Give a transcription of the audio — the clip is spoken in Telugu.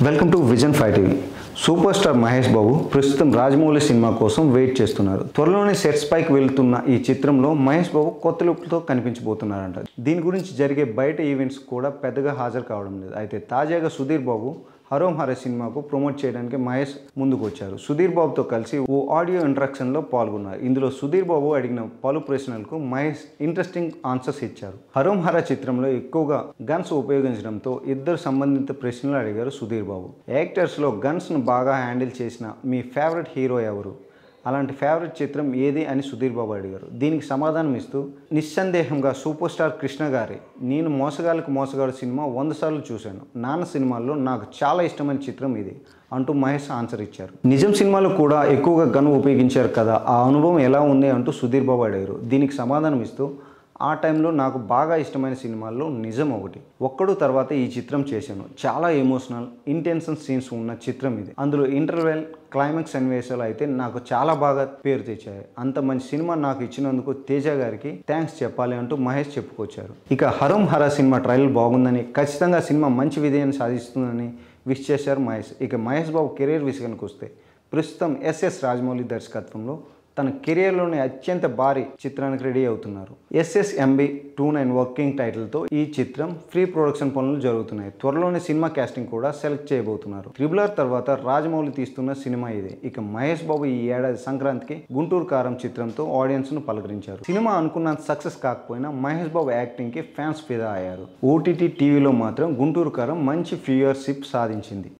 Welcome to vision 5 TV. Super star Mahesh Babu ప్రస్తుతం రాజమౌళి సినిమా కోసం వెయిట్ చేస్తున్నారు. త్వరలోనే సెట్స్ పైకి వెళ్తున్న ఈ చిత్రంలో మహేష్ బాబు కొత్త లుక్తో కనిపించబోతున్నారంట. దీని గురించి జరిగే బయట ఈవెంట్స్ కూడా పెద్దగా హాజరు కావడం లేదు. అయితే తాజాగా సుధీర్ బాబు హరోం హర సినిమాకు ప్రమోట్ చేయడానికి మహేష్ ముందుకు వచ్చారు. సుధీర్ బాబుతో కలిసి ఓ ఆడియో ఇంటరాక్షన్లో పాల్గొన్నారు. ఇందులో సుధీర్ బాబు అడిగిన పలు ప్రశ్నలకు మహేష్ ఇంట్రెస్టింగ్ ఆన్సర్స్ ఇచ్చారు. హరోం హర చిత్రంలో ఎక్కువగా గన్స్ ఉపయోగించడంతో ఇద్దరు సంబంధిత ప్రశ్నలు అడిగారు సుధీర్ బాబు. యాక్టర్స్లో గన్స్ను బాగా హ్యాండిల్ చేసిన మీ ఫేవరెట్ హీరో ఎవరు, అలాంటి ఫేవరెట్ చిత్రం ఏది అని సుధీర్ బాబు అడిగారు. దీనికి సమాధానం ఇస్తూ నిస్సందేహంగా సూపర్ స్టార్ కృష్ణ గారి నేను మోసగాళ్ళకు మోసగాడు సినిమా 100 సార్లు చూశాను. నాన్న సినిమాల్లో నాకు చాలా ఇష్టమైన చిత్రం ఇది అంటూ మహేష్ ఆన్సర్ ఇచ్చారు. నిజం సినిమాలో కూడా ఎక్కువగా గన్ ఉపయోగించారు కదా, ఆ అనుభవం ఎలా ఉంది అంటూ సుధీర్ బాబు అడిగారు. దీనికి సమాధానం ఇస్తూ ఆ టైంలో నాకు బాగా ఇష్టమైన సినిమాల్లో నిజం ఒకటి. ఒక్కడు తర్వాత ఈ చిత్రం చేశాను. చాలా ఎమోషనల్ ఇంటెన్షన్ సీన్స్ ఉన్న చిత్రం ఇది. అందులో ఇంటర్వెల్ క్లైమాక్స్ సన్నివేశాలు అయితే నాకు చాలా బాగా పేరు తెచ్చాయి. అంత మంచి సినిమా నాకు ఇచ్చినందుకు తేజ గారికి థ్యాంక్స్ చెప్పాలి అంటూ మహేష్ చెప్పుకొచ్చారు. ఇక హరోం హర సినిమా ట్రైలర్ బాగుందని, ఖచ్చితంగా సినిమా మంచి విజయాన్ని సాధిస్తుందని విష్ చేశారు మహేష్. ఇక మహేష్ బాబు కెరీర్ విషయానికి వస్తే ప్రస్తుతం ఎస్ఎస్ రాజమౌళి దర్శకత్వంలో తన కెరియర్లోని అత్యంత భారీ చిత్రానికి రెడీ అవుతున్నారు. SSMB 29 వర్కింగ్ టైటిల్తో ఈ చిత్రం ప్రీ ప్రొడక్షన్ పనులు జరుగుతున్నాయి. త్వరలోనే సినిమా కాస్టింగ్ కూడా సెలెక్ట్ చేయబోతున్నారు. RRR తర్వాత రాజమౌళి తీస్తున్న సినిమా ఇదే. ఇక మహేష్ బాబు ఈ ఏడాది సంక్రాంతికి గుంటూరు కారం చిత్రంతో ఆడియన్స్ ను పలకరించారు. సినిమా అనుకున్నంత సక్సెస్ కాకపోయినా మహేష్ బాబు యాక్టింగ్ కి ఫ్యాన్స్ ఫిదా అయ్యారు. OTT టీవీలో మాత్రం గుంటూరు కారం మంచి వ్యూవర్షిప్ సాధించింది.